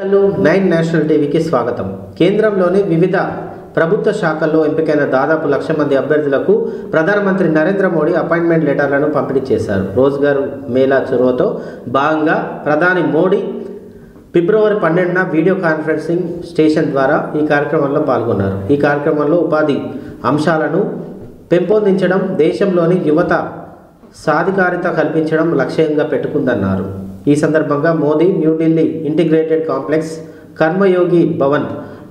Hello 9 national టీవీకి స్వాగతం. కేంద్రంలోని వివిధ ప్రభుత్వ శాఖల్లో ఎంపికైన దాదాపు 1,00,000 మంది అభ్యర్థులకు ప్రధానమంత్రి నరేంద్ర మోడీ అపాయింట్మెంట్ లెటర్లను పంపిణీ చేశారు. రోజ్గార్ మేళా చొరవతో భాగంగా ప్రధాని మోడీ ఫిబ్రవరి 12న వీడియో కాన్ఫరెన్సింగ్ స్టేషన్ ద్వారా ఈ కార్యక్రమంలో పాల్గొన్నారు. ఈ కార్యక్రమంలో ఉపాధి అంశాలను పెంపొందించడం, దేశంలోని యువత సాధికారిత కల్పించడం లక్ష్యంగా పెట్టుకుందన్నారు. ఈ సందర్భంగా మోదీ న్యూఢిల్లీ ఇంటిగ్రేటెడ్ కాంప్లెక్స్ కర్మయోగి భవన్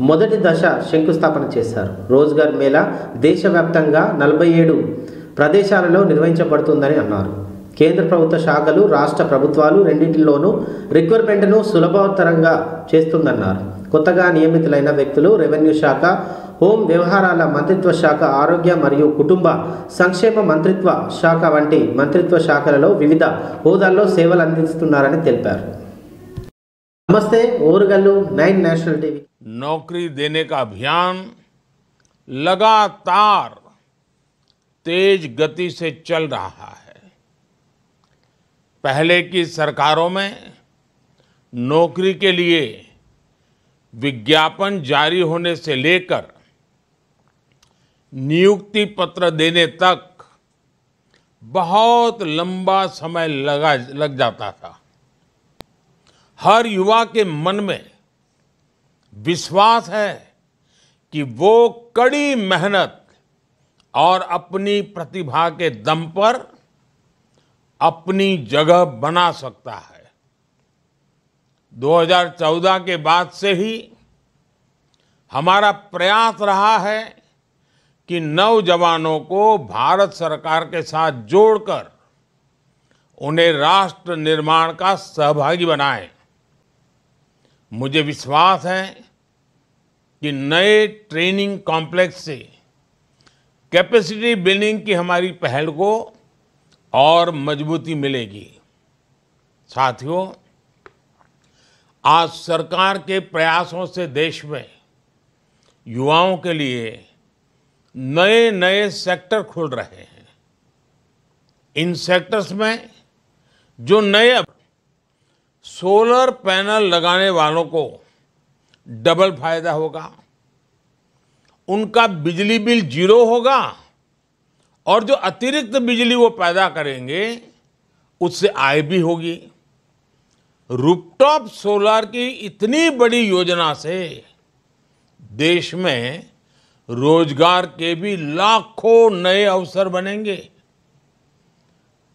మొదటి దశ శంకుస్థాపన చేశారు. రోజ్గార్ మేళా దేశవ్యాప్తంగా 47 ప్రదేశాలలో నిర్వహించబడుతుందని అన్నారు. కేంద్ర ప్రభుత్వ శాఖలు, రాష్ట్ర ప్రభుత్వాలు రెండింటిలోనూ రిక్రూట్మెంట్ను సులభతరంగా చేస్తుందన్నారు. కొత్తగా నియమితులైన వ్యక్తులు రెవెన్యూ శాఖ, హోం వ్యవహారాల మంత్రిత్వ శాఖ, ఆరోగ్య మరియు కుటుంబ సంక్షేమ మంత్రిత్వ శాఖ వంటి మంత్రిత్వ శాఖలలో వివిధ హోదాల్లో సేవలు అందిస్తున్నారని తెలిపారు. నమస్తే, ఓరుగల్లు 9 నేషనల్ టీవీ. नौकरी देने का अभियान लगातार तेज गति से चल रहा है। पहले की सरकारों में नौकरी के लिए विज्ञापन जारी होने से लेकर नियुक्ति पत्र देने तक बहुत लंबा समय लग जाता था। हर युवा के मन में विश्वास है कि वो कड़ी मेहनत और अपनी प्रतिभा के दम पर अपनी जगह बना सकता है। 2014 के बाद से ही हमारा प्रयास रहा है कि नौजवानों को भारत सरकार के साथ जोड़कर उन्हें राष्ट्र निर्माण का सहभागी बनाएं। मुझे विश्वास है कि नए ट्रेनिंग कॉम्प्लेक्स से कैपेसिटी बिल्डिंग की हमारी पहल को और मजबूती मिलेगी। साथियों, आज सरकार के प्रयासों से देश में युवाओं के लिए नए नए सेक्टर खुल रहे हैं। इन सेक्टर्स में जो नए सोलर पैनल लगाने वालों को डबल फायदा होगा, उनका बिजली बिल 0 होगा और जो अतिरिक्त बिजली वो पैदा करेंगे उससे आय भी होगी। रूफटॉप सोलर की इतनी बड़ी योजना से देश में रोजगार के भी लाखों नए अवसर बनेंगे।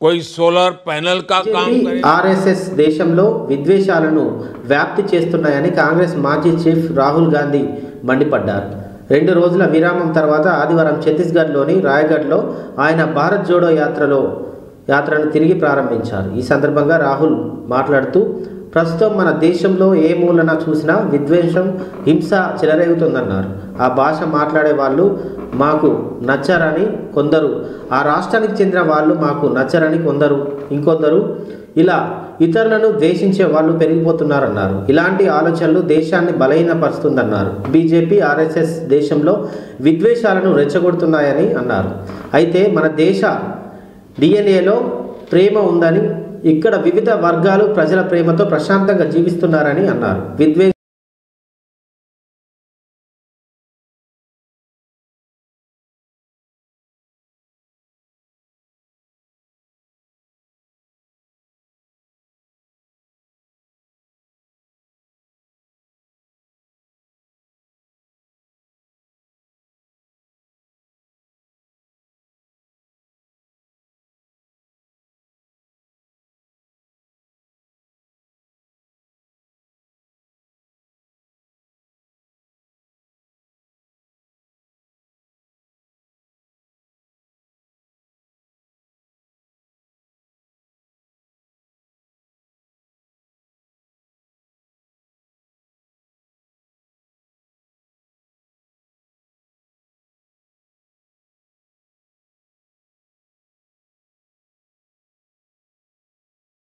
कोई सोलर पैनल का काम करे। ఆర్ఎస్ఎస్ దేశంలో విద్వేషాలను వ్యాప్తి చేస్తున్నాయని కాంగ్రెస్ మాజీ చీఫ్ రాహుల్ గాంధీ మండిపడ్డారు. 2 రోజుల విరామం తర్వాత ఆదివారం ఛత్తీస్గఢ్లోని రాయ్గఢ్లో ఆయన భారత్ జోడో యాత్రను తిరిగి ప్రారంభించారు. ఈ సందర్భంగా రాహుల్ మాట్లాడుతూ, ప్రస్తుతం మన దేశంలో ఏ మూలన చూసినా విద్వేషం, హింస చెలరేగుతుందన్నారు. ఆ భాష మాట్లాడే వాళ్ళు మాకు నచ్చరని కొందరు, ఆ రాష్ట్రానికి చెందిన వాళ్ళు మాకు నచ్చరని ఇంకొందరు, ఇలా ఇతరులను ద్వేషించే వాళ్ళు పెరిగిపోతున్నారన్నారు. ఇలాంటి ఆలోచనలు దేశాన్ని బలహీనపరుస్తుందన్నారు. బీజేపీ, ఆర్ఎస్ఎస్ దేశంలో విద్వేషాలను రెచ్చగొడుతున్నాయని అన్నారు. అయితే మన దేశ డిఎన్ఏలో ప్రేమ ఉందని, ఇక్కడ వివిధ వర్గాలు ప్రజల ప్రేమతో ప్రశాంతంగా జీవిస్తున్నారని అన్నారు.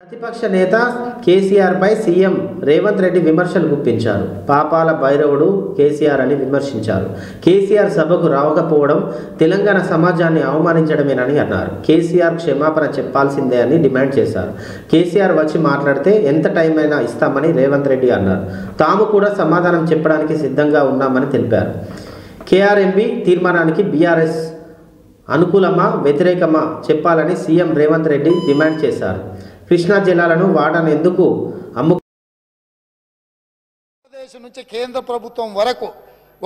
ప్రతిపక్ష నేత కేసీఆర్పై సీఎం రేవంత్ రెడ్డి విమర్శలు గుప్పించారు. పాపాల భైరవుడు కేసీఆర్ అని విమర్శించారు. కేసీఆర్ సభకు రావకపోవడం తెలంగాణ సమాజాన్ని అవమానించడమేనని అన్నారు. కేసీఆర్ క్షమాపణ చెప్పాల్సిందే అని డిమాండ్ చేశారు. కేసీఆర్ వచ్చి మాట్లాడితే ఎంత టైం అయినా ఇస్తామని రేవంత్ రెడ్డి అన్నారు. తాము కూడా సమాధానం చెప్పడానికి సిద్ధంగా ఉన్నామని తెలిపారు. కేఆర్ఎంబీ తీర్మానానికి బీఆర్ఎస్ అనుకూలమా వ్యతిరేకమా చెప్పాలని సీఎం రేవంత్ రెడ్డి డిమాండ్ చేశారు. కృష్ణా జిల్లాలను వాటాను ఎందుకు ఆంధ్రప్రదేశ్ నుంచి కేంద్ర ప్రభుత్వం వరకు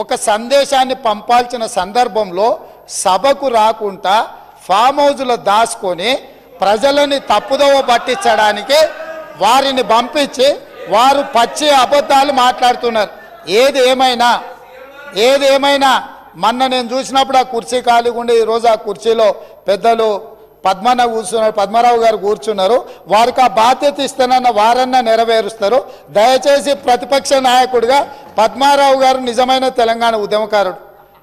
ఒక సందేశాన్ని పంపాల్సిన సందర్భంలో సభకు రాకుండా ఫామ్ హౌస్లో దాచుకొని ప్రజలని తప్పుదోవ పట్టించడానికి వారిని పంపించి వారు పచ్చి అబద్ధాలు మాట్లాడుతున్నారు. ఏది ఏమైనా మొన్న నేను చూసినప్పుడు ఆ కుర్చీ ఖాళీగా ఉండే ఈరోజు ఆ కుర్చీలో పెద్దలు పద్మరావు గారు కూర్చున్నారు. వారికి ఆ బాధ్యత ఇస్తానన్న వారన్నా నెరవేరుస్తారు. దయచేసి ప్రతిపక్ష నాయకుడిగా పద్మారావు గారు నిజమైన తెలంగాణ ఉద్యమకారుడు,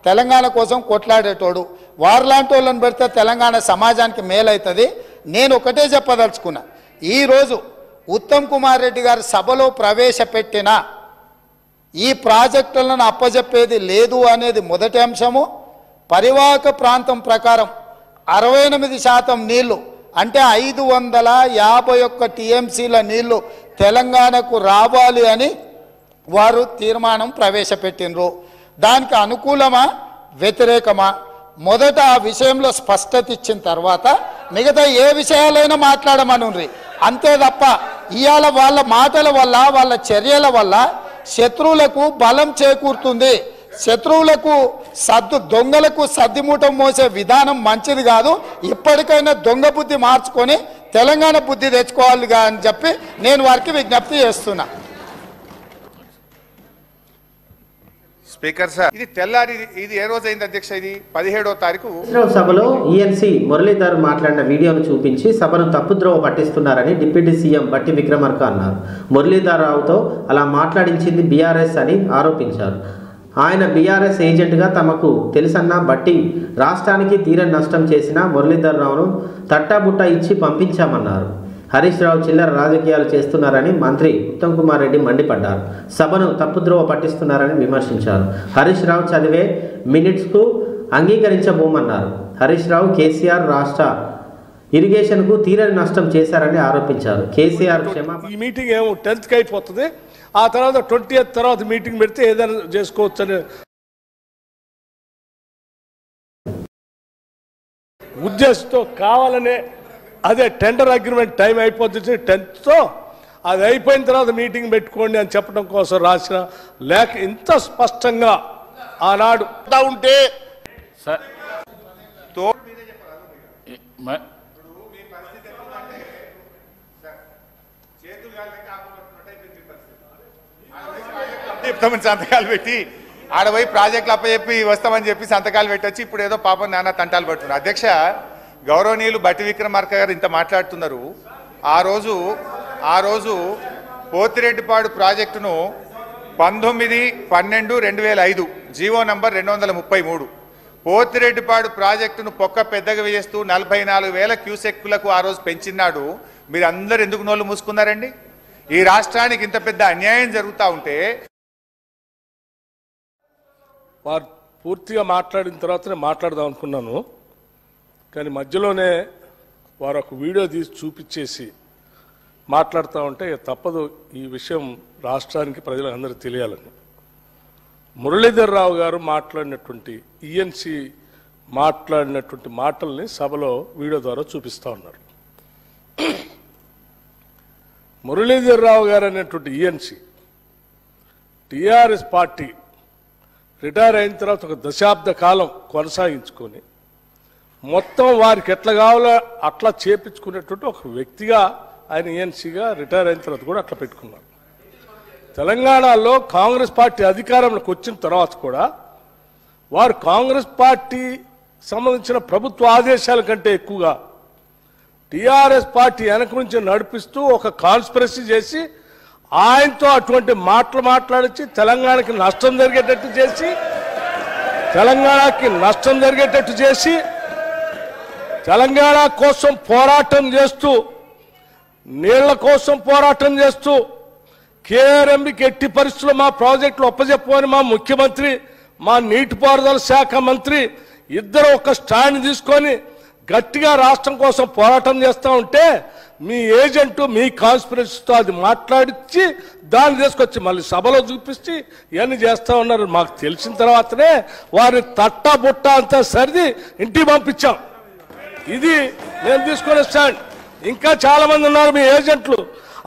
తెలంగాణ కోసం కొట్లాడేటోడు. వారిలాంటి వాళ్ళని పెడితే తెలంగాణ సమాజానికి మేలవుతుంది. నేను ఒకటే చెప్పదలుచుకున్నా, ఈరోజు ఉత్తమ్ కుమార్ రెడ్డి గారు సభలో ప్రవేశపెట్టిన ఈ ప్రాజెక్టులను అప్పజెప్పేది లేదు అనేది మొదటి అంశము. పరివాహక ప్రాంతం ప్రకారం 68% నీళ్లు అంటే 551 టీఎంసీల నీళ్లు తెలంగాణకు రావాలి అని వారు తీర్మానం ప్రవేశపెట్టినరు. దానికి అనుకూలమా వ్యతిరేకమా మొదట ఆ విషయంలో స్పష్టత ఇచ్చిన తర్వాత మిగతా ఏ విషయాలైనా మాట్లాడమనుండ్రి. అంతే తప్ప ఇవాళ వాళ్ళ మాటల వల్ల వాళ్ళ చర్యల వల్ల శత్రువులకు బలం చేకూరుతుంది. శత్రువులకు దొంగలకు సద్దిమూటం మోసే విధానం మంచిది కాదు. ఇప్పటికైనా దొంగ బుద్ధి మార్చుకొని తెలంగాణ బుద్ధి తెచ్చుకోవాలిగా అని చెప్పి నేను వారికి విజ్ఞప్తి చేస్తున్నా. స్పీకర్ సార్, ఇది తెల్లారి ఇది ఏ రోజు అయింది అధ్యక్ష? ఇది 17వ తారీఖు సభలో ఈఎన్సీ మురళీధర్ మాట్లాడిన వీడియోను చూపించి సభను తప్పుద్రోవ పట్టిస్తున్నారని డిప్యూటీ సీఎం బట్టి విక్రమార్క అన్నారు. మురళీధర్ రావుతో అలా మాట్లాడించింది బీఆర్ఎస్ అని ఆరోపించారు. ఆయన బీఆర్ఎస్ ఏజెంట్గా తమకు తెలుసన్న బట్టి రాష్ట్రానికి తీరని నష్టం చేసిన మురళీధర్ రావును తట్టాబుట్ట ఇచ్చి పంపించామన్నారు. హరీష్ రావు చిల్లర రాజకీయాలు చేస్తున్నారని మంత్రి ఉత్తమ్ కుమార్ రెడ్డి మండిపడ్డారు. సభను తప్పుద్రోవ పట్టిస్తున్నారని విమర్శించారు. హరీష్ రావు చదివే మినిట్స్కు అంగీకరించబోమన్నారు. హరీష్ రావు కేసీఆర్ రాష్ట్ర ఇరిగేషన్కు తీరని నష్టం చేశారని ఆరోపించారు. కేసీఆర్ ఈ మీటింగ్ ఏమో 10th అయిపోతుంది, ఆ తర్వాత 20th తర్వాత మీటింగ్ పెడితే ఏదైనా చేసుకోవచ్చు అనే ఉద్దేశంతో కావాలనే అదే టెండర్ అగ్రిమెంట్ టైం అయిపోతుంది 10th అది అయిపోయిన తర్వాత మీటింగ్ పెట్టుకోండి అని చెప్పడం కోసం రాసిన లేఖ ఇంత స్పష్టంగా ఆనాడు ఉంటే చెప్తామని సంతకాలు పెట్టి ఆడపోయి ప్రాజెక్టులు అప్పచెప్పి వస్తామని చెప్పి సంతకాలు పెట్టొచ్చి ఇప్పుడు ఏదో పాపం నాన్న తంటాలు పడుతున్నారు. అధ్యక్ష, గౌరవనీయులు బట్టి విక్రమార్క గారు ఇంత మాట్లాడుతున్నారు. ఆ రోజు పోతిరెడ్డిపాడు ప్రాజెక్టును 19/12/2005 జీవో నంబర్ 233 పోతిరెడ్డిపాడు ప్రాజెక్టును పొక్క పెద్దగా వేస్తూ 44,000 క్యూసెక్కులకు ఆ రోజు పెంచినాడు. మీరు అందరు ఎందుకు నోళ్ళు మూసుకున్నారండి? ఈ రాష్ట్రానికి ఇంత పెద్ద అన్యాయం జరుగుతూ ఉంటే వారు పూర్తిగా మాట్లాడిన తర్వాతనే మాట్లాడదాం అనుకున్నాను, కానీ మధ్యలోనే వారు ఒక వీడియో తీసి చూపించేసి మాట్లాడుతూ ఉంటే తప్పదు ఈ విషయం రాష్ట్రానికి ప్రజలందరికీ తెలియాలని. మురళీధర్ రావు గారు మాట్లాడినటువంటి ఈఎన్సీ మాట్లాడినటువంటి మాటల్ని సభలో వీడియో ద్వారా చూపిస్తూ ఉన్నారు. మురళీధర్ రావు గారు అనేటువంటి ఈఎన్సీ టీఆర్ఎస్ పార్టీ రిటైర్ అయిన తర్వాత ఒక దశాబ్ద కాలం కొనసాగించుకొని మొత్తం వారికి ఎట్లా కావాలో అట్లా చేపించుకునేటువంటి ఒక వ్యక్తిగా ఆయన ఈఎన్సీగా రిటైర్ అయిన తర్వాత కూడా అట్లా పెట్టుకున్నారు. తెలంగాణలో కాంగ్రెస్ పార్టీ అధికారంలోకి వచ్చిన తర్వాత కూడా వారు కాంగ్రెస్ పార్టీ సంబంధించిన ప్రభుత్వ ఆదేశాల కంటే ఎక్కువగా టీఆర్ఎస్ పార్టీ వెనక నుంచి నడిపిస్తూ ఒక కాన్స్పిరసీ చేసి ఆయనతో అటువంటి మాటలు మాట్లాడించి తెలంగాణకి నష్టం జరిగేటట్టు చేసి తెలంగాణ కోసం పోరాటం చేస్తూ నీళ్ల కోసం పోరాటం చేస్తూ కేఆర్ఎంబీకి ఎట్టి పరిస్థితుల్లో మా ప్రాజెక్టులు ఒప్పజెప్పని మా ముఖ్యమంత్రి, మా నీటిపారుదల శాఖ మంత్రి ఇద్దరు ఒక స్టాండ్ తీసుకొని గట్టిగా రాష్ట్రం కోసం పోరాటం చేస్తూ ఉంటే మీ ఏజెంటు మీ కాన్స్పిరసీతో అది మాట్లాడించి దాన్ని తీసుకొచ్చి మళ్ళీ సభలో చూపించి ఇవన్నీ చేస్తూ ఉన్నారు. మాకు తెలిసిన తర్వాతనే వారి తట్టా బుట్ట అంతా సరిది ఇంటికి పంపించాం. ఇది నేను తీసుకునే స్టాండ్. ఇంకా చాలా మంది ఉన్నారు మీ ఏజెంట్లు.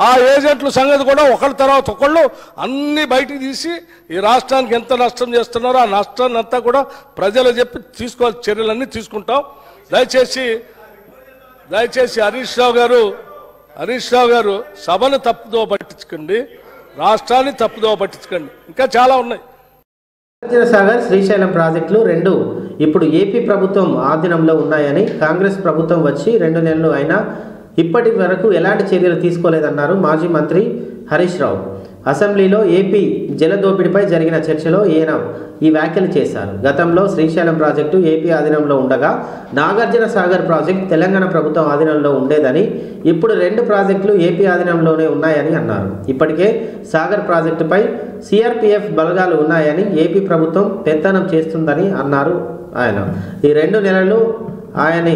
ఆ ఏజెంట్ల సంగతి కూడా ఒకళ్ళ తర్వాత ఒకళ్ళు అన్ని బయటికి తీసి ఈ రాష్ట్రానికి ఎంత నష్టం చేస్తున్నారో ఆ నష్టాన్ని అంతా కూడా ప్రజలు చెప్పి తీసుకోవాల్సిన చర్యలన్నీ తీసుకుంటాం. దయచేసి హరీష్ రావు గారు సభను తప్పుదో పట్టించుకోండి, రాష్ట్రాన్ని తప్పుదో పట్టించుకోండి. ఇంకా చాలా ఉన్నాయి. నాగార్జునసాగర్ శ్రీశైలం ప్రాజెక్టులు రెండు ఇప్పుడు ఏపీ ప్రభుత్వం ఆధీనంలో ఉన్నాయని, కాంగ్రెస్ ప్రభుత్వం వచ్చి 2 నెలలు అయినా ఇప్పటి వరకు ఎలాంటి చర్యలు తీసుకోలేదన్నారు మాజీ మంత్రి హరీష్ రావు. అసెంబ్లీలో ఏపీ జలదోపిడిపై జరిగిన చర్చలో ఈయన ఈ వ్యాఖ్యలు చేశారు. గతంలో శ్రీశైలం ప్రాజెక్టు ఏపీ ఆధీనంలో ఉండగా నాగార్జునసాగర్ ప్రాజెక్టు తెలంగాణ ప్రభుత్వం ఆధీనంలో ఉండేదని, ఇప్పుడు 2 ప్రాజెక్టులు ఏపీ ఆధీనంలోనే ఉన్నాయని అన్నారు. ఇప్పటికే సాగర్ ప్రాజెక్టుపై సిఆర్పిఎఫ్ బలగాలు ఉన్నాయని, ఏపీ ప్రభుత్వం పెత్తనం చేస్తుందని అన్నారు ఆయన. ఈ 2 నెలలు ఆయన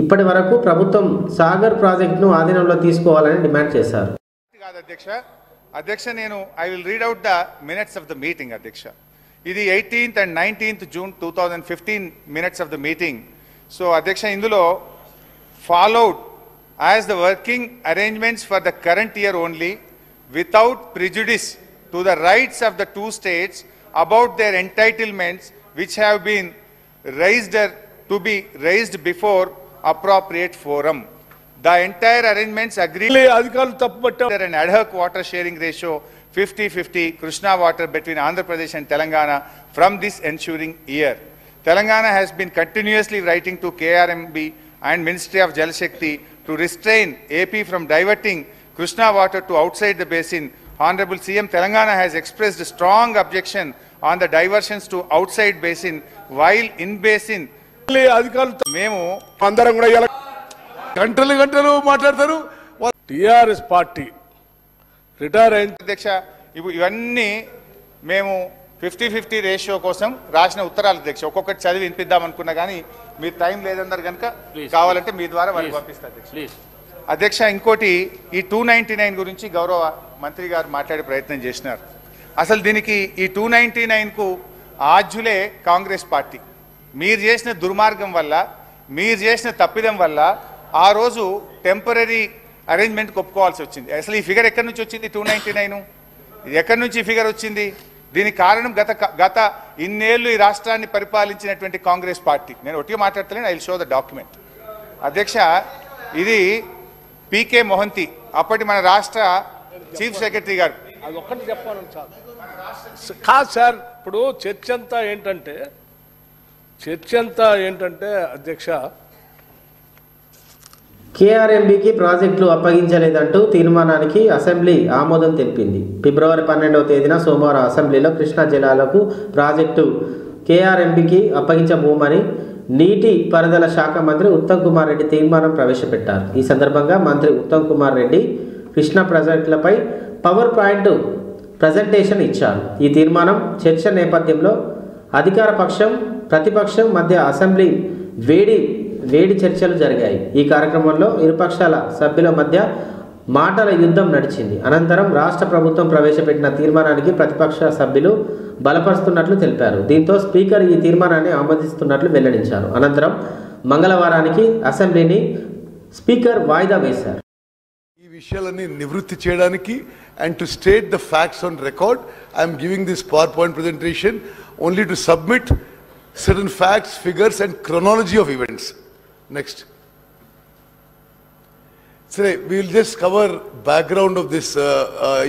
ఇప్పటి వరకు ప్రభుత్వం సాగర్ ప్రాజెక్టును ఆధీనంలో తీసుకోవాలని డిమాండ్ చేశారు. అధ్యక్ష, నేను I will read out the minutes of the meeting. అధ్యక్ష, ఇది 18th and 19th June 2015 minutes of the meeting. So అధ్యక్ష, ఇందులో followed as the working arrangements for the current year only without prejudice to the rights of the 2 states about their entitlements which have been raised before appropriate forum. The entire arrangements agreed under an ad hoc water sharing ratio 50-50 Krishna water between Andhra Pradesh and Telangana from this ensuing year. Telangana has been continuously writing to KRMB and Ministry of Jal Shakti to restrain AP from diverting Krishna water to outside the basin. Honorable CM, Telangana has expressed a strong objection on the diversions to outside basin, while in basin మేము అందరం కూడా గంటలు మాట్లాడతారు. TRS party retire అయిన అధ్యక్ష, ఇవన్నీ మేము 50-50 ratio కోసం రాసిన ఉత్తరాలు అధ్యక్ష. ఒక్కొక్కటి చదివి వినిపిద్దాం అనుకున్నా కానీ మీరు టైం లేదన్నారు కనుక కావాలంటే మీ ద్వారా వారికి పంపిస్తారు అధ్యక్ష. ఇంకోటి, ఈ 299 గురించి గౌరవ మంత్రి గారు మాట్లాడే ప్రయత్నం చేసినారు. అసలు దీనికి ఈ 299కు ఆద్యులే కాంగ్రెస్ పార్టీ. మీరు చేసిన దుర్మార్గం వల్ల, మీరు చేసిన తప్పిదం వల్ల ఆ రోజు టెంపరీ అరేంజ్మెంట్ ఒప్పుకోవాల్సి వచ్చింది. అసలు ఈ ఫిగర్ ఎక్కడి నుంచి వచ్చింది? 299 ఎక్కడి నుంచి ఈ ఫిగర్ వచ్చింది? దీనికి కారణం గత ఇన్నేళ్లు ఈ రాష్ట్రాన్ని పరిపాలించినటువంటి కాంగ్రెస్ పార్టీ. నేను ఒట్టిగా మాట్లాడతలేను, I will show the document. అధ్యక్ష, ఇది పీకే మొహంతి, అప్పటి మన రాష్ట్ర చీఫ్ సెక్రటరీ గారు. అది ఒక్కటి చెప్పాను కాదు సార్. ఇప్పుడు చర్చ అంతా ఏంటంటే అధ్యక్ష, కేఆర్ఎంబీకి ప్రాజెక్టులు అప్పగించలేదంటూ తీర్మానానికి అసెంబ్లీ ఆమోదం తెలిపింది. ఫిబ్రవరి 12వ తేదీన సోమవారం అసెంబ్లీలో కృష్ణా జిల్లాలకు ప్రాజెక్టు కేఆర్ఎంబీకి అప్పగించబోమని నీటి పారుదల శాఖ మంత్రి ఉత్తమ్ కుమార్ రెడ్డి తీర్మానం ప్రవేశపెట్టారు. ఈ సందర్భంగా మంత్రి ఉత్తమ్ కుమార్ రెడ్డి కృష్ణా ప్రాజెక్టులపై పవర్ పాయింట్ ప్రజెంటేషన్ ఇచ్చారు. ఈ తీర్మానం చర్చ నేపథ్యంలో అధికార పక్షం ప్రతిపక్షం మధ్య అసెంబ్లీ వేడి చర్చలు జరిగాయి. ఈ కార్యక్రమంలో ఇరుపక్షాల సభ్యుల మధ్య మాటల యుద్ధం నడిచింది. అనంతరం రాష్ట్ర ప్రభుత్వం ప్రవేశపెట్టిన తీర్మానానికి ప్రతిపక్ష సభ్యులు బలపరుస్తున్నట్లు తెలిపారు. దీంతో స్పీకర్ ఈ తీర్మానాన్ని ఆమోదిస్తున్నట్లు వెల్లడించారు. అనంతరం మంగళవారానికి అసెంబ్లీని స్పీకర్ వాయిదా వేశారు. ఈ విషయాలన్నీ నివృత్తి చేయడానికి and to state the facts on record, I am giving this PowerPoint presentation only to submit certain facts, figures and chronology of events. Next. So we will just cover background of this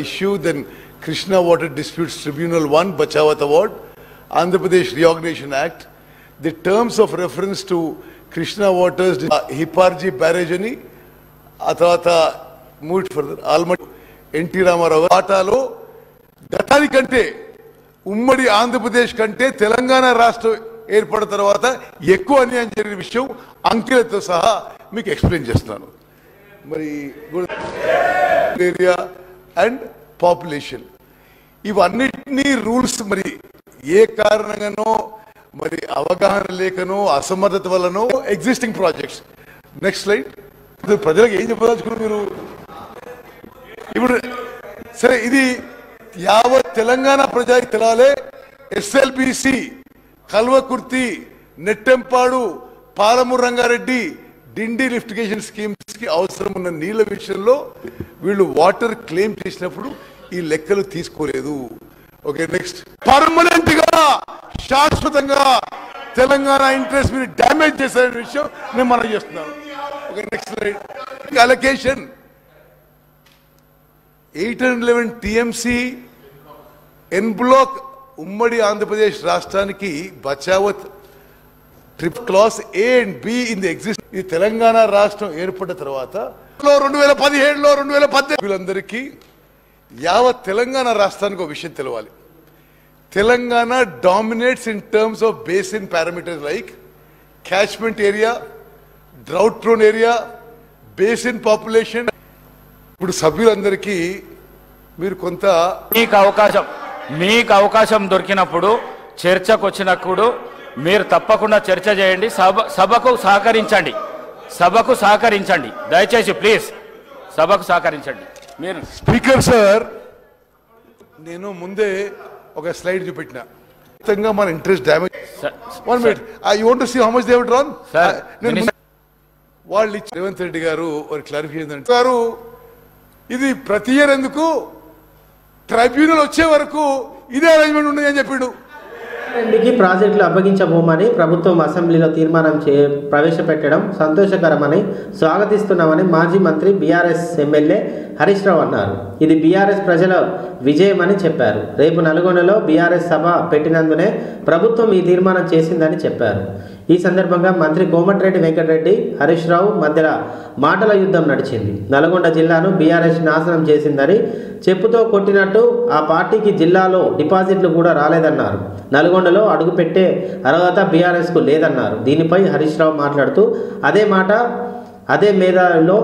issue, then Krishna Water Disputes Tribunal 1, Bachawat Award, Andhra Pradesh Reorganization Act, the terms of reference to Krishna Waters, Hipparji Barrage ani, Atata move further, Almati NT Ramarao పాటాలో గతానికంటే ఉమ్మడి ఆంధ్రప్రదేశ్ కంటే తెలంగాణ రాష్ట్రం ఏర్పడిన తర్వాత ఎక్కువ అన్యాయం జరిగిన విషయం అంకెలతో సహా మీకు ఎక్స్ప్లెయిన్ చేస్తున్నాను. మరి ఏరియా అండ్ పాపులేషన్ ఇవన్నిటినీ రూల్స్ మరి ఏ కారణంగానో మరి అవగాహన లేకనో అసమర్థత వల్లనో ఎగ్జిస్టింగ్ ప్రాజెక్ట్స్. Next slide. ప్రజలకు ఏం చెప్పదలుచుకున్నారు మీరు ఇప్పుడు? సరే, ఇది యావత్ తెలంగాణ ప్రజలకు తెలాలే. ఎస్ఎల్బిసి, కల్వకుర్తి, నెట్టెంపాడు, పాలమూరు రంగారెడ్డి డిండి లిఫ్టిగేషన్ స్కీమ్స్ కి అవసరం ఉన్న నీళ్ల విషయంలో వీళ్ళు వాటర్ క్లెయిమ్ చేసినప్పుడు ఈ లెక్కలు తీసుకోలేదు. Okay, next. పర్మనెంట్ గా శాశ్వతంగా తెలంగాణ ఇంట్రెస్ట్ మీరు డ్యామేజ్ చేశారనే విషయం నేను మనం చేస్తున్నాను. Okay, next slide. Allocation 811 TMC en bloc ఉమ్మడి ఆంధ్రప్రదేశ్ రాష్ట్రానికి బచావత్ ట్రిప్ class A and B in the exist. ఈ తెలంగాణ రాష్ట్రం ఏర్పడిన తర్వాత 2017లో 2018 వీళ్ళందరికీ యావత్ తెలంగాణ రాష్ట్రానికి ఒక విషయం తెలవాలి. Telangana dominates in terms of basin parameters like catchment area, drought prone area, basin population. ఇప్పుడు సభ్యులందరికీ మీరు కొంత మీకు అవకాశం దొరికినప్పుడు చర్చకు వచ్చినప్పుడు మీరు తప్పకుండా చర్చ చేయండి. సభకు సహకరించండి దయచేసి ప్లీజ్ సభకు సహకరించండి. మీరు స్పీకర్ సార్, నేను ముందే ఒక స్లైడ్ చూపెట్టిన మొత్తంగా మన interest damage. 1 minute. You want to see how much they have drawn. వాళ్ళు ఇచ్చి రేవంత్ రెడ్డి గారు ఒక క్లారిఫికేషన్ అంటారు, ఇది ప్రతి ఇయర్ ఎందుకు ట్రైబ్యునల్ వచ్చే వరకు ఇదే అరేంజ్మెంట్ ఉండదు అని చెప్పిండు. రెడ్డికి ప్రాజెక్టులు అప్పగించబోమని ప్రభుత్వం అసెంబ్లీలో తీర్మానం ప్రవేశపెట్టడం సంతోషకరమని స్వాగతిస్తున్నామని మాజీ మంత్రి బీఆర్ఎస్ ఎమ్మెల్యే హరీష్ రావు అన్నారు. ఇది బీఆర్ఎస్ ప్రజల విజయమని చెప్పారు. రేపు నల్గొండలో బీఆర్ఎస్ సభ పెట్టినందునే ప్రభుత్వం ఈ తీర్మానం చేసిందని చెప్పారు. ఈ సందర్భంగా మంత్రి కోమటిరెడ్డి వెంకటరెడ్డి, హరీష్ రావు మధ్యలో మాటల యుద్ధం నడిచింది. నల్గొండ జిల్లాను బీఆర్ఎస్ నాశనం చేసిందని చెప్పుతో కొట్టినట్టు ఆ పార్టీకి జిల్లాలో డిపాజిట్లు కూడా రాలేదన్నారు. నల్గొండలో అడుగుపెట్టే అర్హత బీఆర్ఎస్కు లేదన్నారు. దీనిపై హరీష్ రావు మాట్లాడుతూ అదే మేధాలో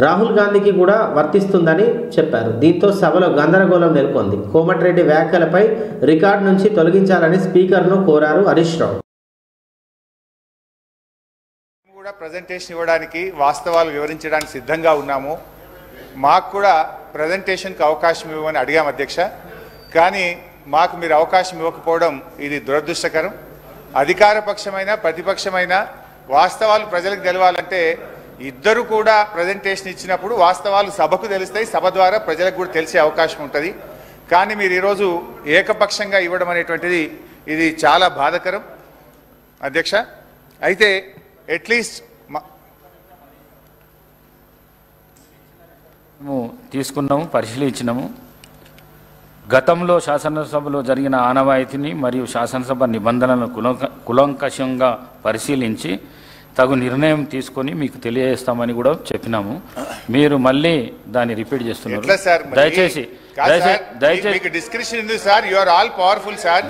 రాహుల్ గాంధీకి కూడా వర్తిస్తుందని చెప్పారు. దీంతో సభలో గందరగోళం నెలకొంది. కోమటిరెడ్డి వ్యాఖ్యలపై రికార్డు నుంచి తొలగించాలని స్పీకర్ను కోరారు హరీష్ రావు. కూడా ప్రజెంటేషన్ ఇవ్వడానికి, వాస్తవాలు వివరించడానికి సిద్ధంగా ఉన్నాము. మాకు కూడా ప్రజెంటేషన్కి అవకాశం ఇవ్వమని అడిగాం అధ్యక్ష. కానీ మాకు మీరు అవకాశం ఇవ్వకపోవడం ఇది దురదృష్టకరం. అధికార పక్షమైన ప్రతిపక్షమైన వాస్తవాలు ప్రజలకు తెలవాలంటే ఇద్దరు కూడా ప్రజెంటేషన్ ఇచ్చినప్పుడు వాస్తవాలు సభకు తెలుస్తాయి, సభ ద్వారా ప్రజలకు కూడా తెలిసే అవకాశం ఉంటుంది. కానీ మీరు ఈరోజు ఏకపక్షంగా ఇవ్వడం అనేటువంటిది ఇది చాలా బాధాకరం అధ్యక్ష. అయితే అట్లీస్ట్ తీసుకున్నాము, పరిశీలించినాము. గతంలో శాసనసభలో జరిగిన ఆనవాయితీని మరియు శాసనసభ నిబంధనలను కులంకషంగా పరిశీలించి తగు నిర్ణయం తీసుకొని మీకు తెలియజేస్తామని కూడా చెప్పినాము. మీరు మళ్ళీ దాన్ని రిపీట్ చేస్తున్నారు. దయచేసి డిస్క్రిప్షన్ ఉంది sir. You are all powerful sir.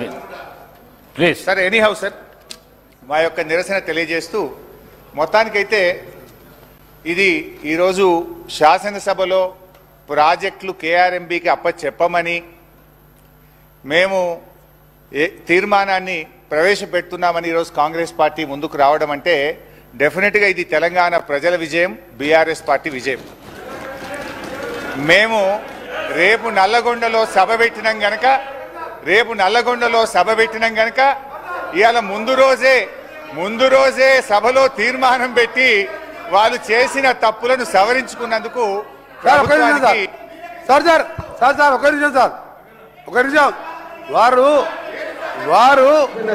Please sir, anyhow sir, మా యొక్క నిరసన తెలియజేస్తూ మొత్తానికైతే ఇది ఈరోజు శాసనసభలో ప్రాజెక్టులు కేఆర్ఎంబీకి అప్పచెప్పమని మేము తీర్మానాన్ని ప్రవేశపెడుతున్నామని ఈరోజు కాంగ్రెస్ పార్టీ ముందుకు రావడం అంటే డెఫినెట్గా ఇది తెలంగాణ ప్రజల విజయం, బీఆర్ఎస్ పార్టీ విజయం. మేము రేపు నల్లగొండలో సభ పెట్టినాం గనక ఇవాళ ముందు రోజే సభలో తీర్మానం పెట్టి వాళ్ళు చేసిన తప్పులను సవరించుకున్నందుకు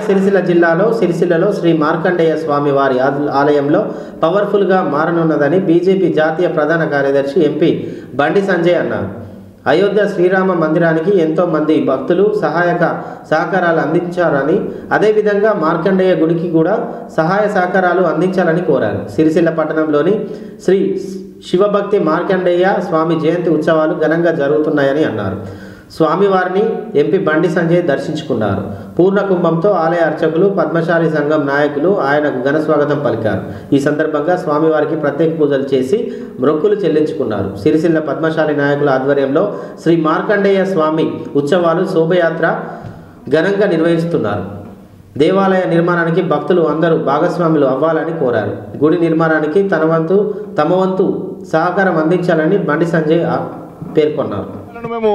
సిరిసిల్ల జిల్లాలో సిరిసిల్లలో శ్రీ మార్కండేయ స్వామి వారి ఆలయంలో పవర్ఫుల్గా మారనున్నదని బీజేపీ జాతీయ ప్రధాన కార్యదర్శి ఎంపీ బండి సంజయ్ అన్నారు. అయోధ్య శ్రీరామ మందిరానికి ఎంతో మంది భక్తులు సహకారాలు అందించారని, అదేవిధంగా మార్కండేయ గుడికి కూడా సహాయ సహకారాలు అందించాలని కోరారు. సిరిసిల్ల పట్టణంలోని శ్రీ శివభక్తి మార్కండేయ స్వామి జయంతి ఉత్సవాలు ఘనంగా జరుగుతున్నాయని అన్నారు. స్వామివారిని ఎంపీ బండి సంజయ్ దర్శించుకున్నారు. పూర్ణ కుంభంతో ఆలయ అర్చకులు, పద్మశాలి సంఘం నాయకులు ఆయనకు ఘన స్వాగతం పలికారు. ఈ సందర్భంగా స్వామివారికి ప్రత్యేక పూజలు చేసి మొక్కులు చెల్లించుకున్నారు. సిరిసిల్ల పద్మశాలి నాయకుల ఆధ్వర్యంలో శ్రీ మార్కండేయ స్వామి ఉత్సవాలు శోభయాత్ర ఘనంగా నిర్వహిస్తున్నారు. దేవాలయ నిర్మాణానికి భక్తులు అందరూ భాగస్వాములు అవ్వాలని కోరారు. గుడి నిర్మాణానికి తమ వంతు సహకారం అందించాలని బండి సంజయ్ పేర్కొన్నారు. మేము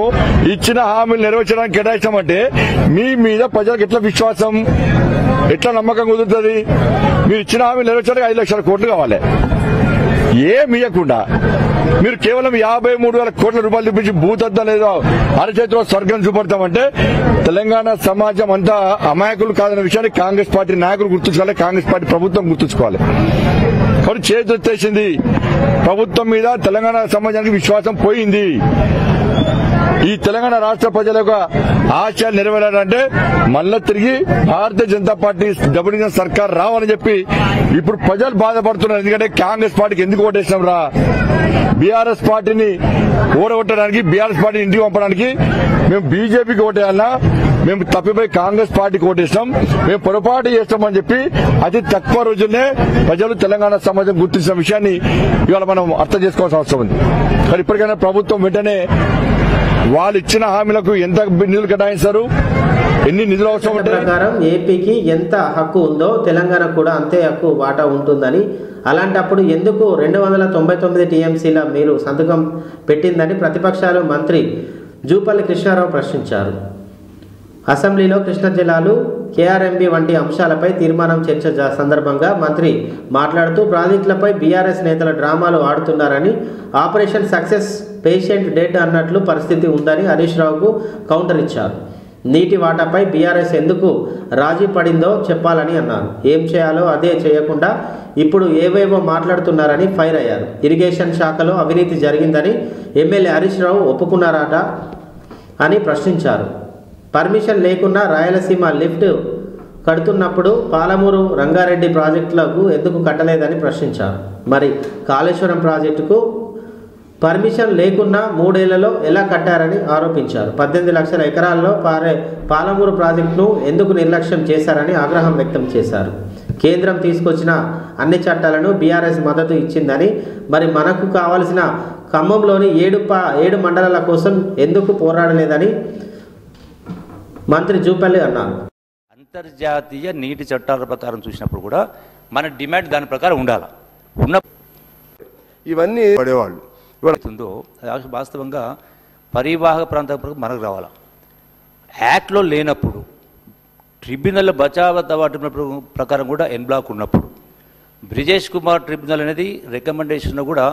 ఇచ్చిన హామీలు నెరవేర్చడానికి కేటాయించామంటే మీ మీద ప్రజలకు ఎట్లా విశ్వాసం, ఎట్లా నమ్మకం కుదురుతుంది? మీరు ఇచ్చిన హామీలు నెరవేర్చడానికి 5 లక్షల కోట్లు కావాలి. ఏమి ఇవ్వకుండా మీరు కేవలం 53,000 కోట్ల రూపాయలు చూపించి భూతద్దం లేదో అరచేతిలో స్వర్గం చూపడతామంటే తెలంగాణ సమాజం అంతా అమాయకులు కాదన్న విషయాన్ని కాంగ్రెస్ పార్టీ నాయకులు గుర్తుంచుకోవాలి, కాంగ్రెస్ పార్టీ ప్రభుత్వం గుర్తుంచుకోవాలి. కాబట్టి చేతులెత్తేసింది ప్రభుత్వం మీద తెలంగాణ సమాజానికి విశ్వాసం పోయింది. ఈ తెలంగాణ రాష్ట్ర ప్రజల యొక్క ఆశయాలు నెరవేరాలంటే మళ్ళా తిరిగి Bharatiya Janata party double engine సర్కార్ రావాలని చెప్పి ఇప్పుడు ప్రజలు బాధపడుతున్నారు. ఎందుకంటే కాంగ్రెస్ పార్టీకి ఎందుకు ఓటేసినాం రా? బీఆర్ఎస్ పార్టీని ఓడగొట్టడానికి, బీఆర్ఎస్ పార్టీని ఇంటికి పంపడానికి మేము బీజేపీకి ఓటేయాలన్నా మేము తప్పిపోయి కాంగ్రెస్ పార్టీకి ఓటేస్తాం, మేము పొరపాటు చేస్తామని చెప్పి అతి తక్కువ రోజుల్నే ప్రజలు తెలంగాణ సమాజం గుర్తించిన విషయాన్ని ఇవాళ మనం అర్థం చేసుకోవాల్సిన అవసరం ఉంది. మరి ఇప్పటికైనా ప్రభుత్వం వెంటనే వాళ్ళు ఇచ్చిన హామీలకు ఎంత నిధులు కేటాయిస్తారు, ఎన్ని నిధులు అవసరం ప్రకారం ఏపీకి ఎంత హక్కు ఉందో తెలంగాణకు కూడా అంతే హక్కు వాటా ఉంటుందని, అలాంటప్పుడు ఎందుకు 299 టీఎంసీల మీరు సంతకం పెట్టిందని ప్రతిపక్షాలు మంత్రి జూపల్లి కృష్ణారావు ప్రశ్నించారు. అసెంబ్లీలో కృష్ణా జిల్లాలు, కేఆర్ఎంబీ వంటి అంశాలపై తీర్మానం చర్చ సందర్భంగా మంత్రి మాట్లాడుతూ ప్రాజెక్టులపై బీఆర్ఎస్ నేతల డ్రామాలు ఆడుతున్నారని, ఆపరేషన్ సక్సెస్ పేషెంట్ డెడ్ అన్నట్లు పరిస్థితి ఉందని హరీష్ రావుకు కౌంటర్ ఇచ్చారు. నీటి వాటాపై బీఆర్ఎస్ ఎందుకు రాజీ పడిందో చెప్పాలని అన్నారు. ఏం చేయాలో అదే చేయకుండా ఇప్పుడు ఏవేవో మాట్లాడుతున్నారని ఫైర్ అయ్యారు. ఇరిగేషన్ శాఖలో అవినీతి జరిగిందని ఎమ్మెల్యే హరీష్ రావు ఒప్పుకున్నారట అని ప్రశ్నించారు. పర్మిషన్ లేకుండా రాయలసీమ లిఫ్ట్ కడుతున్నప్పుడు పాలమూరు, రంగారెడ్డి ప్రాజెక్టులకు ఎందుకు కట్టలేదని ప్రశ్నించారు. మరి కాళేశ్వరం ప్రాజెక్టుకు పర్మిషన్ లేకున్నా 3 ఏళ్లలో ఎలా కట్టారని ఆరోపించారు. 18 లక్షల ఎకరాల్లో పాలమూరు ప్రాజెక్టును ఎందుకు నిర్లక్ష్యం చేశారని ఆగ్రహం వ్యక్తం చేశారు. కేంద్రం తీసుకొచ్చిన అన్ని చట్టాలను బీఆర్ఎస్ మద్దతు ఇచ్చిందని, మరి మనకు కావలసిన ఖమ్మంలోని 7 మండలాల కోసం ఎందుకు పోరాడలేదని మంత్రి జూపల్లి అన్నారు. అంతర్జాతీయ నీటి చట్టాల ప్రకారం చూసినప్పుడు కూడా మన డిమాండ్ దాని ప్రకారం ఉండాలి. ఇవన్నీ పడేవాళ్ళు ఉందో వాస్తవంగా పరివాహక ప్రాంతం మనకు రావాలి. యాక్ట్లో లేనప్పుడు ట్రిబ్యునల్ బచావత వాటి ప్రకారం కూడా ఎన్ బ్లాక్ ఉన్నప్పుడు బ్రిజేష్ కుమార్ ట్రిబ్యునల్ అనేది రికమెండేషన్ కూడా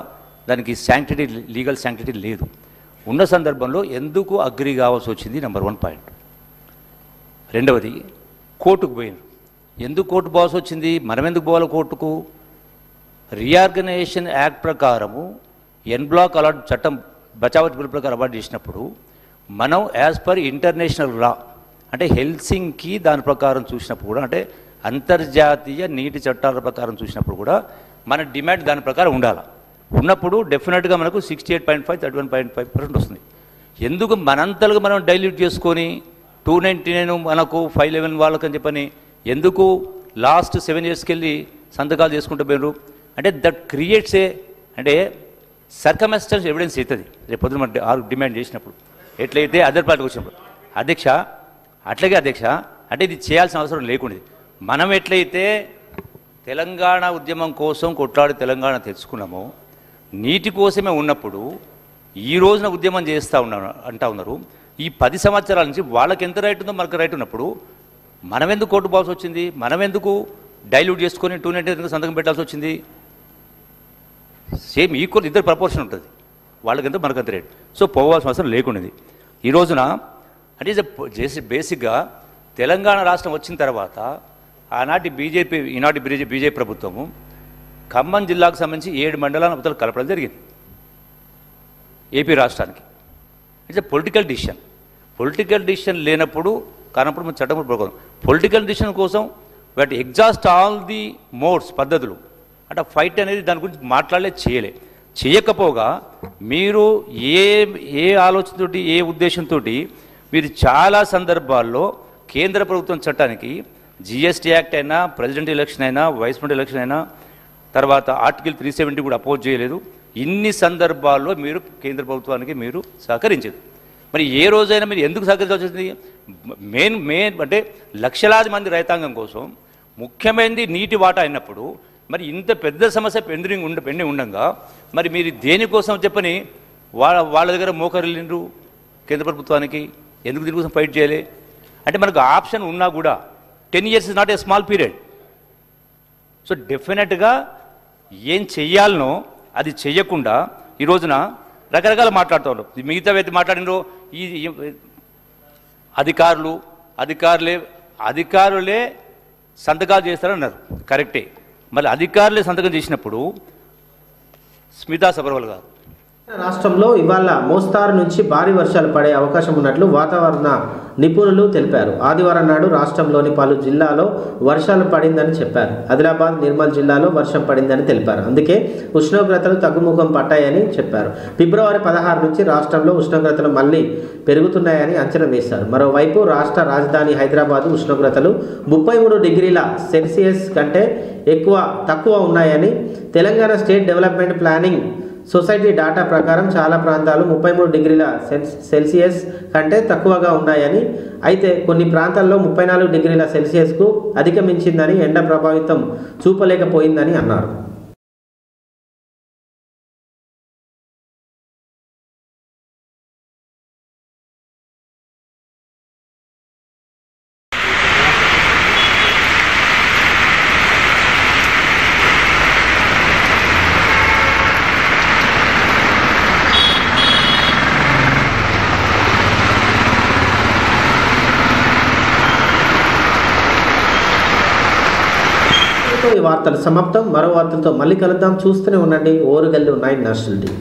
దానికి శాంక్టిటీ, లీగల్ శాంక్టిటీ లేదు. ఉన్న సందర్భంలో ఎందుకు అగ్రి కావాల్సి వచ్చింది నెంబర్ 1 పాయింట్. రెండవది కోర్టుకు పోయింది. ఎందుకు కోర్టు పోవాల్సి వచ్చింది? మనం ఎందుకు పోవాలి కోర్టుకు? రీఆర్గనైజేషన్ యాక్ట్ ప్రకారము ఎన్ బ్లాక్ అలాట్ చట్టం బచావత్ బిల్ ప్రకారం అవార్డు చేసినప్పుడు మనం యాజ్ పర్ ఇంటర్నేషనల్ లా అంటే హెల్సింకి దాని ప్రకారం చూసినప్పుడు కూడా, అంటే అంతర్జాతీయ నీటి చట్టాల ప్రకారం చూసినప్పుడు కూడా మన డిమాండ్ దాని ప్రకారం ఉండాలి. ఉన్నప్పుడు డెఫినెట్గా మనకు 68.5, 31.5% వస్తుంది. ఎందుకు మనంతలుగా మనం డైల్యూట్ చేసుకొని 299 మనకు 511 వాళ్ళకని చెప్పని ఎందుకు లాస్ట్ 7 yearsకి వెళ్ళి సంతకాలు చేసుకుంటూ పోయినారు? అంటే దట్ క్రియేట్స్ అంటే సర్కమ్స్టెన్స్ ఎవిడెన్స్ అవుతుంది రేపు పొద్దున మనం డిమాండ్ చేసినప్పుడు, ఎట్లయితే అదర్ పార్టీకి వచ్చినప్పుడు. అధ్యక్ష అధ్యక్ష అంటే ఇది చేయాల్సిన అవసరం లేకుండా మనం ఎట్లయితే తెలంగాణ ఉద్యమం కోసం కొట్లాడి తెలంగాణ తెచ్చుకున్నామో, నీటి కోసమే ఉన్నప్పుడు ఈ రోజున ఉద్యమం చేస్తూ ఉన్నారు. ఈ 10 సంవత్సరాల నుంచి వాళ్ళకి ఎంత రైట్ ఉందో మనకు రైట్ ఉన్నప్పుడు మనం ఎందుకు కోర్టు పోవాల్సి వచ్చింది? మనం ఎందుకు డైల్యూట్ చేసుకొని 299 సంతకం పెట్టాల్సి వచ్చింది? సేమ్ ఈక్వల్, ఇద్దరు ప్రపోర్షన్ ఉంటుంది. వాళ్ళకంతా మనకంత రేట్. సో పోవాల్సిన అవసరం లేకుండాది. ఈ రోజున అంటే బేసిక్గా తెలంగాణ రాష్ట్రం వచ్చిన తర్వాత ఈనాటి బీజేపీ ప్రభుత్వము ఖమ్మం జిల్లాకు సంబంధించి 7 మండలాల అవతల కలపడం జరిగింది ఏపీ రాష్ట్రానికి. It's a political decision. Political decision లేనప్పుడు కానప్పుడు మనం చట్టం ప్రకారం పొలిటికల్ డిసిషన్ కోసం వాటి ఎగ్జాస్ట్ ఆల్ ది మోడ్స్ పద్ధతులు అంటే ఫైట్ అనేది దాని గురించి మాట్లాడలే చేయలే. చేయకపోగా మీరు ఏ ఆలోచనతోటి ఏ ఉద్దేశంతో మీరు చాలా సందర్భాల్లో కేంద్ర ప్రభుత్వం చట్టానికి జిఎస్టీ యాక్ట్ అయినా ప్రెసిడెంట్ ఎలక్షన్ అయినా వైస్ ప్రెసిడెంట్ ఎలక్షన్ అయినా తర్వాత ఆర్టికల్ 370 కూడా అపోజ్ చేయలేదు. ఇన్ని సందర్భాల్లో మీరు కేంద్ర ప్రభుత్వానికి మీరు సహకరించదు. మరి ఏ రోజైనా మీరు ఎందుకు సహకరించాల్సి వచ్చింది? మెయిన్ అంటే లక్షలాది మంది రైతాంగం కోసం ముఖ్యమైనది నీటి వాటా అయినప్పుడు మరి ఇంత పెద్ద సమస్య పెండింగ్ ఉండగా మరి మీరు దేనికోసం చెప్పని వాళ్ళ దగ్గర మోకరిల్లిండ్రు కేంద్ర ప్రభుత్వానికి ఎందుకు దీనికోసం ఫైట్ చేయలే? అంటే మనకు ఆప్షన్ ఉన్నా కూడా 10 years is not a small period. So డెఫినెట్గా ఏం చెయ్యాలనో అది చెయ్యకుండా ఈ రోజున రకరకాల మాట్లాడుతూ ఉన్నారు. మిగతా వ్యక్తి మాట్లాడినో ఈ అధికారులే సంతకాలు చేస్తారన్నారు, కరెక్టే. మళ్ళీ అధికారులే సంతకం చేసినప్పుడు స్మితా సబర్వాల్ గారు రాష్ట్రంలో ఇవాళ మోస్తారు నుంచి భారీ వర్షాలు పడే అవకాశం ఉన్నట్లు వాతావరణ నిపుణులు తెలిపారు. ఆదివారం నాడు రాష్ట్రంలోని పలు జిల్లాలో వర్షాలు పడిందని చెప్పారు. ఆదిలాబాద్, నిర్మల్ జిల్లాలో వర్షం పడిందని తెలిపారు. అందుకే ఉష్ణోగ్రతలు తగ్గుముఖం పట్టాయని చెప్పారు. ఫిబ్రవరి 16 నుంచి రాష్ట్రంలో ఉష్ణోగ్రతలు మళ్లీ పెరుగుతున్నాయని అంచనా వేశారు. మరోవైపు రాష్ట్ర రాజధాని హైదరాబాద్ ఉష్ణోగ్రతలు 33 డిగ్రీల సెల్సియస్ కంటే తక్కువ ఉన్నాయని Telangana state development planning society data ప్రకారం చాలా ప్రాంతాలు 33 డిగ్రీల సెల్సియస్ కంటే తక్కువగా ఉన్నాయని, అయితే కొన్ని ప్రాంతాల్లో 34 డిగ్రీల సెల్సియస్కు అధిగమించిందని, ఎండ ప్రభావితం చూపలేకపోయిందని అన్నారు. ఈ వార్తలు సమాప్తం. మరో వార్తలతో మళ్ళీ కలుద్దాం. చూస్తూనే ఉండండి ఓరుగల్లు 9 నేషనల్ టీవీ.